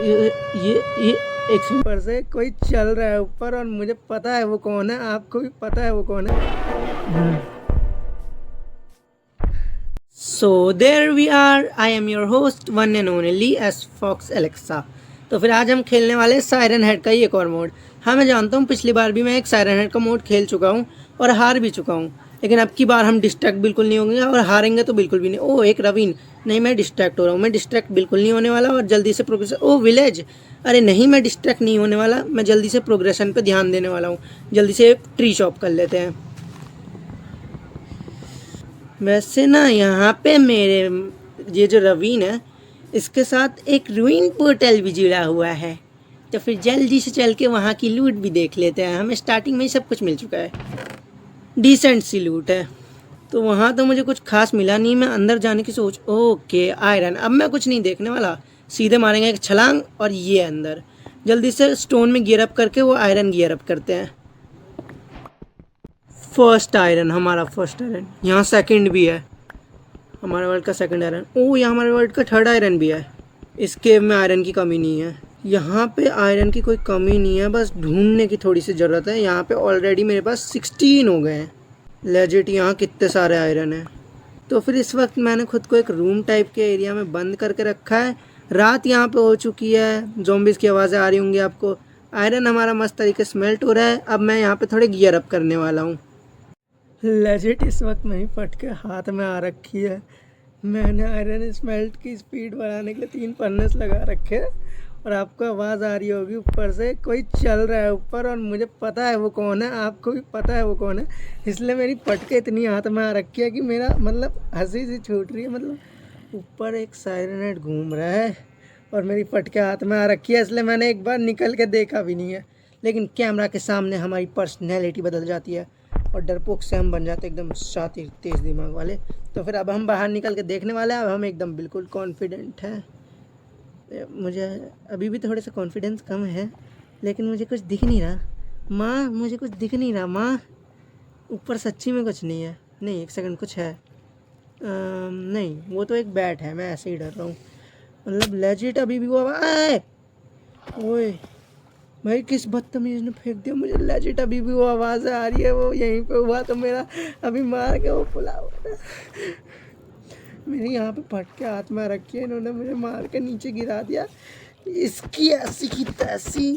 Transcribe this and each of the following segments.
ये एक ऊपर से कोई चल रहा है ऊपर, और मुझे पता है वो कौन है, आपको भी पता है वो कौन है। So there we are, I am your host one and only S Fox Alexa. तो फिर आज हम खेलने वाले सायरन हेड का ही एक और मोड। हाँ, मैं जानता हूँ पिछली बार भी मैं एक सायरन हेड का मोड खेल चुका हूँ और हार भी चुका हूँ, लेकिन अब की बार हम डिस्ट्रैक्ट बिल्कुल नहीं होंगे और हारेंगे तो बिल्कुल भी नहीं। ओह, एक रवीन, नहीं मैं डिस्ट्रैक्ट हो रहा हूँ, मैं डिस्ट्रैक्ट बिल्कुल नहीं होने वाला और जल्दी से प्रोग्रेस। ओह विलेज, अरे नहीं मैं डिस्ट्रैक्ट नहीं होने वाला, मैं जल्दी से प्रोग्रेशन पे ध्यान देने वाला हूँ। जल्दी से ट्री शॉप कर लेते हैं। वैसे ना यहाँ पे मेरे ये जो रवीन है इसके साथ एक रूइन पोर्टल भी जुड़ा हुआ है, तो फिर जल्दी से चल के वहाँ की लूट भी देख लेते हैं। हमें स्टार्टिंग में ही सब कुछ मिल चुका है, डिसेंट सी लूट है, तो वहाँ तो मुझे कुछ खास मिला नहीं। मैं अंदर जाने की सोच, ओके आयरन, अब मैं कुछ नहीं देखने वाला, सीधे मारेंगे एक छलांग और ये अंदर। जल्दी से स्टोन में गियर अप करके वो आयरन गियर अप करते हैं। फर्स्ट आयरन, हमारा फर्स्ट आयरन। यहाँ सेकंड भी है, हमारे वर्ल्ड का सेकंड आयरन। ओह, यहाँ हमारे वर्ल्ड का थर्ड आयरन भी है। इस केव में आयरन की कमी नहीं है, यहाँ पे आयरन की कोई कमी नहीं है, बस ढूंढने की थोड़ी सी ज़रूरत है। यहाँ पे ऑलरेडी मेरे पास 16 हो गए हैं लेजिट, यहाँ कितने सारे आयरन हैं। तो फिर इस वक्त मैंने खुद को एक रूम टाइप के एरिया में बंद करके रखा है। रात यहाँ पे हो चुकी है, ज़ॉम्बीज़ की आवाज़ें आ रही होंगी आपको। आयरन हमारा मस्त तरीके से स्मेल्ट हो रहा है। अब मैं यहाँ पे थोड़े गियर अप करने वाला हूँ। लेजिट इस वक्त मेरी पटके हाथ में आ रखी है। मैंने आयरन स्मेल्ट की स्पीड बढ़ाने के लिए 3 फर्नेस लगा रखे हैं, और आपको आवाज़ आ रही होगी ऊपर से कोई चल रहा है ऊपर, और मुझे पता है वो कौन है, आपको भी पता है वो कौन है। इसलिए मेरी पटके इतनी हाथ में आ रखी है कि मेरा मतलब हंसी सी छूट रही है। मतलब ऊपर एक सायरन हेड घूम रहा है और मेरी पटके हाथ में आ रखी है, इसलिए मैंने एक बार निकल के देखा भी नहीं है। लेकिन कैमरा के सामने हमारी पर्सनैलिटी बदल जाती है और डरपोक से हम बन जाते एकदम शातिर तेज़ दिमाग वाले। तो फिर अब हम बाहर निकल के देखने वाले हैं। अब हम एकदम बिल्कुल कॉन्फिडेंट हैं। मुझे अभी भी थोड़े से कॉन्फिडेंस कम है, लेकिन मुझे कुछ दिख नहीं रहा माँ, मुझे कुछ दिख नहीं रहा माँ। ऊपर सच्ची में कुछ नहीं है। नहीं, एक सेकंड, कुछ है। नहीं, वो तो एक बैट है, मैं ऐसे ही डर रहा हूँ। मतलब लेजिट अभी भी वो आए। ओए भाई, किस बदतमीज ने फेंक दिया मुझे। लेजिट अभी भी वो आवाज़ आ रही है, वो यहीं पे हुआ तो मेरा अभी मार के वो पुला हुआ। मेरी यहाँ पे पटके हाथ में रखी है, इन्होंने मुझे मार के नीचे गिरा दिया। इसकी ऐसी की तैसी,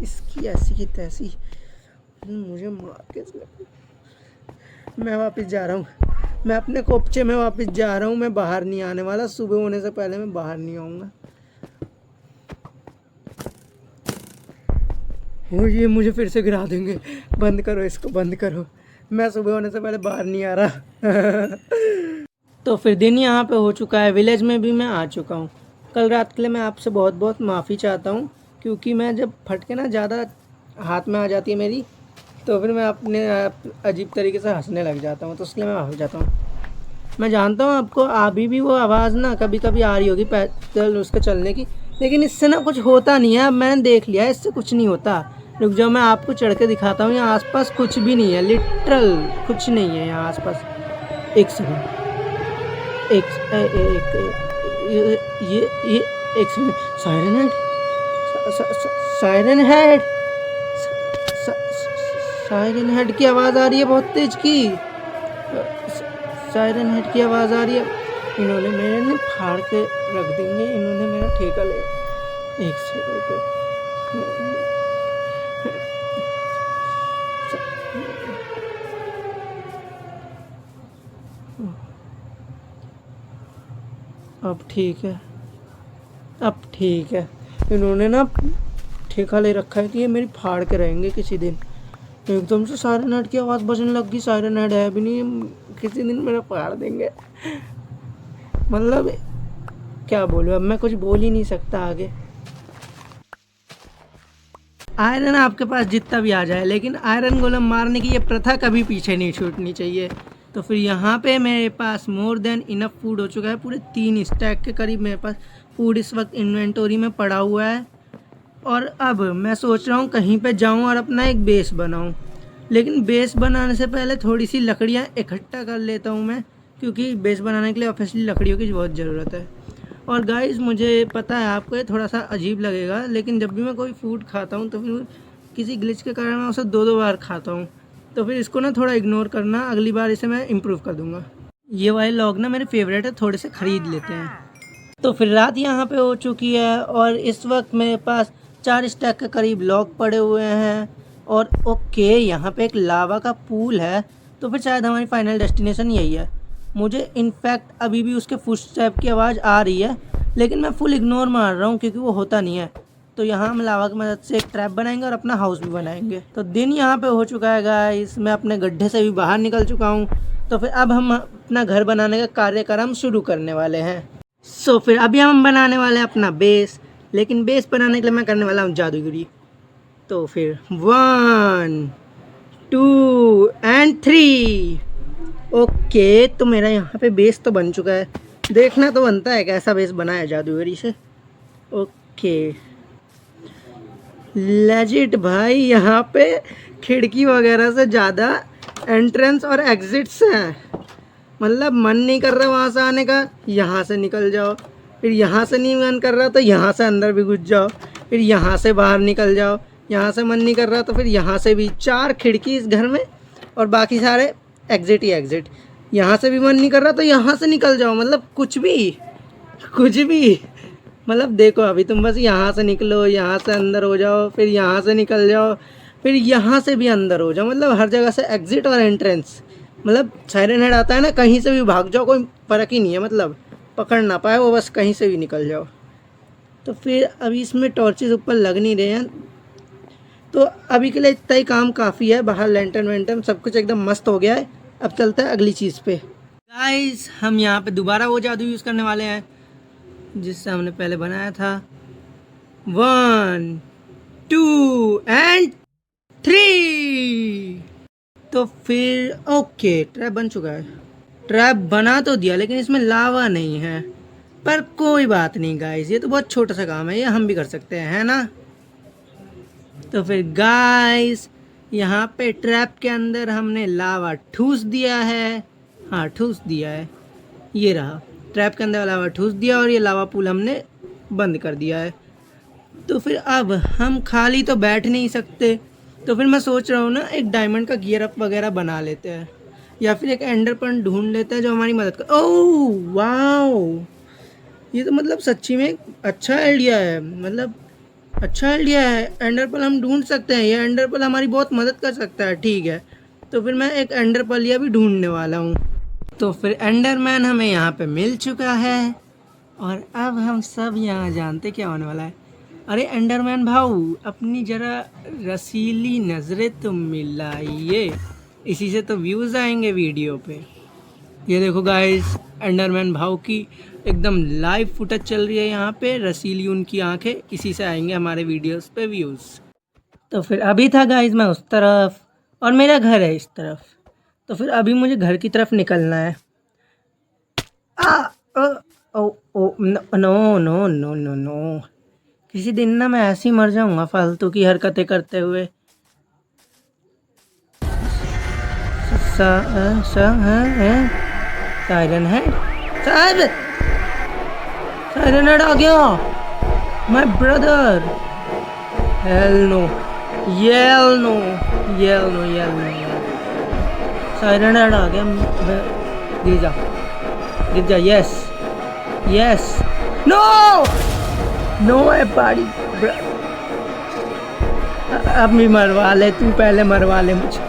इसकी ऐसी की तैसी, मुझे मार के। मैं वापस जा रहा हूँ, मैं अपने कोपचे में वापस जा रहा हूँ। मैं बाहर नहीं आने वाला, सुबह होने से पहले मैं बाहर नहीं आऊँगा। और ये मुझे फिर से गिरा देंगे। बंद करो इसको, बंद करो, मैं सुबह होने से पहले बाहर नहीं आ रहा। तो फिर दिन यहाँ पे हो चुका है, विलेज में भी मैं आ चुका हूँ। कल रात के लिए मैं आपसे बहुत बहुत माफ़ी चाहता हूँ, क्योंकि मैं जब फटके ना ज़्यादा हाथ में आ जाती है मेरी, तो फिर मैं अपने अजीब तरीके से हंसने लग जाता हूँ, तो इसलिए मैं माफ़ी चाहता हूँ। मैं जानता हूँ आपको अभी भी वो आवाज़ ना कभी कभी आ रही होगी पैदल उसके चलने की, लेकिन इससे ना कुछ होता नहीं है। मैंने देख लिया है, इससे कुछ नहीं होता। रुक जाओ, मैं आपको चढ़ के दिखाता हूँ। यहाँ आसपास कुछ भी नहीं है, लिटरल कुछ नहीं है यहाँ आसपास। एक सेकंड, एक ये एक second. Siren head, siren head, siren head की आवाज़ आ रही है बहुत तेज की। सायरन हेड की आवाज़ आ रही है। इन्होंने मेरे ना फाड़ के रख देंगे, इन्होंने मेरा ठेका ले। एक सेकंड, अब ठीक है, अब ठीक है। इन्होंने ना ठेका ले रखा है कि ये मेरी फाड़ के रहेंगे किसी दिन। एकदम से सायरन हेड की आवाज़ बजने लग गई। सायरन हेड है भी नहीं, किसी दिन मेरा फाड़ देंगे। मतलब क्या बोलूँ, अब मैं कुछ बोल ही नहीं सकता आगे। आयरन आपके पास जितना भी आ जाए, लेकिन आयरन गोलम मारने की ये प्रथा कभी पीछे नहीं छूटनी चाहिए। तो फिर यहाँ पे मेरे पास मोर देन इनफ फूड हो चुका है, पूरे 3 स्टैक के करीब मेरे पास फूड इस वक्त इन्वेंटोरी में पड़ा हुआ है। और अब मैं सोच रहा हूँ कहीं पे जाऊँ और अपना एक बेस बनाऊँ, लेकिन बेस बनाने से पहले थोड़ी सी लकड़ियाँ इकट्ठा कर लेता हूँ मैं, क्योंकि बेस बनाने के लिए ऑब्वियसली लकड़ियों की बहुत ज़रूरत है। और गाइस मुझे पता है आपको ये थोड़ा सा अजीब लगेगा, लेकिन जब भी मैं कोई फूड खाता हूँ तो फिर किसी ग्लिच के कारण मैं उसे 2-2 बार खाता हूँ। तो फिर इसको ना थोड़ा इग्नोर करना, अगली बार इसे मैं इम्प्रूव कर दूँगा। ये वाले लॉग ना मेरे फेवरेट है, थोड़े से ख़रीद लेते हैं। तो फिर रात यहाँ पे हो चुकी है और इस वक्त मेरे पास 4 स्टैक के करीब लॉग पड़े हुए हैं। और ओके, यहाँ पे एक लावा का पूल है, तो फिर शायद हमारी फाइनल डेस्टिनेशन यही है। मुझे इनफैक्ट अभी भी उसके फुटस्टेप की आवाज़ आ रही है, लेकिन मैं फुल इग्नोर मार रहा हूँ क्योंकि वो होता नहीं है। तो यहाँ हम लावा की मदद से एक ट्रैप बनाएंगे और अपना हाउस भी बनाएंगे। तो दिन यहाँ पे हो चुका है गाइस, मैं अपने गड्ढे से भी बाहर निकल चुका हूँ। तो फिर अब हम अपना घर बनाने का कार्यक्रम शुरू करने वाले हैं। सो फिर अभी हम बनाने वाले हैं अपना बेस, लेकिन बेस बनाने के लिए मैं करने वाला हूँ जादूगरी। तो फिर 1 2 एंड 3। ओके, तो मेरा यहाँ पे बेस तो बन चुका है। देखना तो बनता है कैसा बेस बना है जादूगरी से। ओके लेजिट भाई, यहाँ पे खिड़की वगैरह से ज़्यादा एंट्रेंस और एग्जिट्स हैं। मतलब मन नहीं कर रहा वहाँ से आने का, यहाँ से निकल जाओ। फिर यहाँ से नहीं मन कर रहा तो यहाँ से अंदर भी घुस जाओ। फिर यहाँ से बाहर निकल जाओ। यहाँ से मन नहीं कर रहा तो फिर यहाँ से भी। 4 खिड़की इस घर में और बाकी सारे एग्जिट ही एग्जिट। यहाँ से भी मन नहीं कर रहा तो यहाँ से निकल जाओ। मतलब कुछ भी मतलब देखो, अभी तुम बस यहाँ से निकलो, यहाँ से अंदर हो जाओ, फिर यहाँ से निकल जाओ, फिर यहाँ से भी अंदर हो जाओ। मतलब हर जगह से एग्जिट और एंट्रेंस। मतलब साइरन हेड आता है ना, कहीं से भी भाग जाओ, कोई फ़र्क ही नहीं है। मतलब पकड़ ना पाए वो, बस कहीं से भी निकल जाओ। तो फिर अभी इसमें टॉर्चेस ऊपर लग नहीं रहे हैं, तो अभी के लिए इतना ही काम काफ़ी है। बाहर लैंटर्न वैंटर्न सब कुछ एकदम मस्त हो गया है। अब चलता है अगली चीज़ पे। गाइस, हम यहाँ पे दोबारा वो जादू यूज़ करने वाले हैं जिससे हमने पहले बनाया था। 1 2 एंड 3। तो फिर ओके, ट्रैप बन चुका है। ट्रैप बना तो दिया, लेकिन इसमें लावा नहीं है। पर कोई बात नहीं गाइस, ये तो बहुत छोटा सा काम है, ये हम भी कर सकते हैं, है ना। तो फिर गाइस, यहाँ पे ट्रैप के अंदर हमने लावा ठूस दिया है। हाँ, ठूस दिया है, ये रहा। ट्रैप के अंदर लावा ठूस दिया और ये लावा पूल हमने बंद कर दिया है। तो फिर अब हम खाली तो बैठ नहीं सकते, तो फिर मैं सोच रहा हूँ ना, एक डायमंड का गियर अप वगैरह बना लेते हैं, या फिर एक एंडर पर्ल ढूंढ लेते हैं जो हमारी मदद कर। ओह वाओ, ये तो मतलब सच्ची में अच्छा आइडिया है। मतलब अच्छा आइडिया है। एंडर पर्ल हम ढूंढ सकते हैं, ये एंडर पर्ल हमारी बहुत मदद कर सकता है। ठीक है, तो फिर मैं एक एंडर पर्ल या भी ढूंढने वाला हूँ। तो फिर एंडरमैन हमें यहाँ पे मिल चुका है और अब हम सब यहाँ जानते क्या होने वाला है। अरे एंडरमैन भाऊ, अपनी ज़रा रसीली नज़रें तो मिलाइए, इसी से तो व्यूज़ आएंगे वीडियो पे। ये देखो गाइस, एंडरमैन भाऊ की एकदम लाइव फुटेज चल रही है यहाँ पे। रसीली उनकी आंखें, इसी से आएंगे हमारे वीडियोस पे व्यूज़। तो फिर अभी था गाइस मैं उस तरफ और मेरा घर है इस तरफ। तो फिर अभी मुझे घर की तरफ निकलना है। Oh oh no no no no no no, किसी दिन ना मैं ऐसे ही मर जाऊंगा फालतू की हरकतें करते हुए। सायरन हेड, सायरन हेड आ गया, my brother. Hell no, yell no, yell no, yell no. Siren head आ गया। गिर जा, गिर जा। यस यस, नो नो है पाड़ी। अब भी मरवा ले, तू पहले मरवा ले मुझे।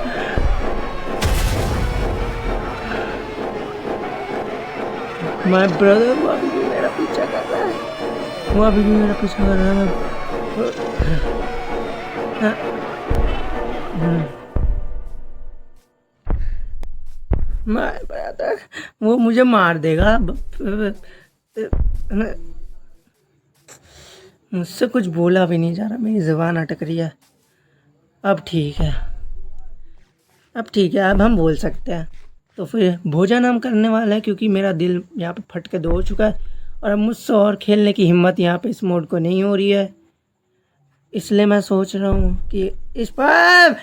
माय ब्रदर, वो अभी भी मेरा पीछा कर रहा है, वो अभी भी मेरा पीछा कर रहा है। माय ब्रदर, वो मुझे मार देगा। मुझसे कुछ बोला भी नहीं जा रहा, मेरी ज़ुबान अटक रही है। अब ठीक है, अब ठीक है, अब हम बोल सकते हैं। तो फिर भोजन हम करने वाले हैं, क्योंकि मेरा दिल यहाँ पे फट के दो हो चुका है और अब मुझसे और खेलने की हिम्मत यहाँ पे इस मोड को नहीं हो रही है। इसलिए मैं सोच रहा हूँ कि इस पर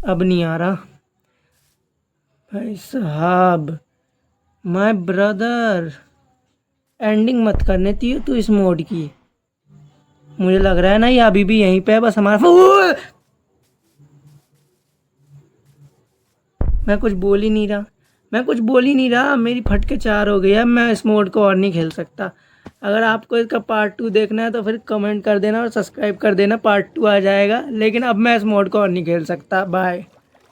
अब नहीं आ रहा। भाई साहब, माय ब्रदर, एंडिंग मत करने थी तू इस मोड की। मुझे लग रहा है ना ये अभी भी यहीं पे है, बस हमारा मैं कुछ बोल ही नहीं रहा, मेरी फटके 4 हो गई है। मैं इस मोड को और नहीं खेल सकता। अगर आपको इसका पार्ट 2 देखना है तो फिर कमेंट कर देना और सब्सक्राइब कर देना, पार्ट 2 आ जाएगा। लेकिन अब मैं इस मोड को और नहीं खेल सकता। बाय।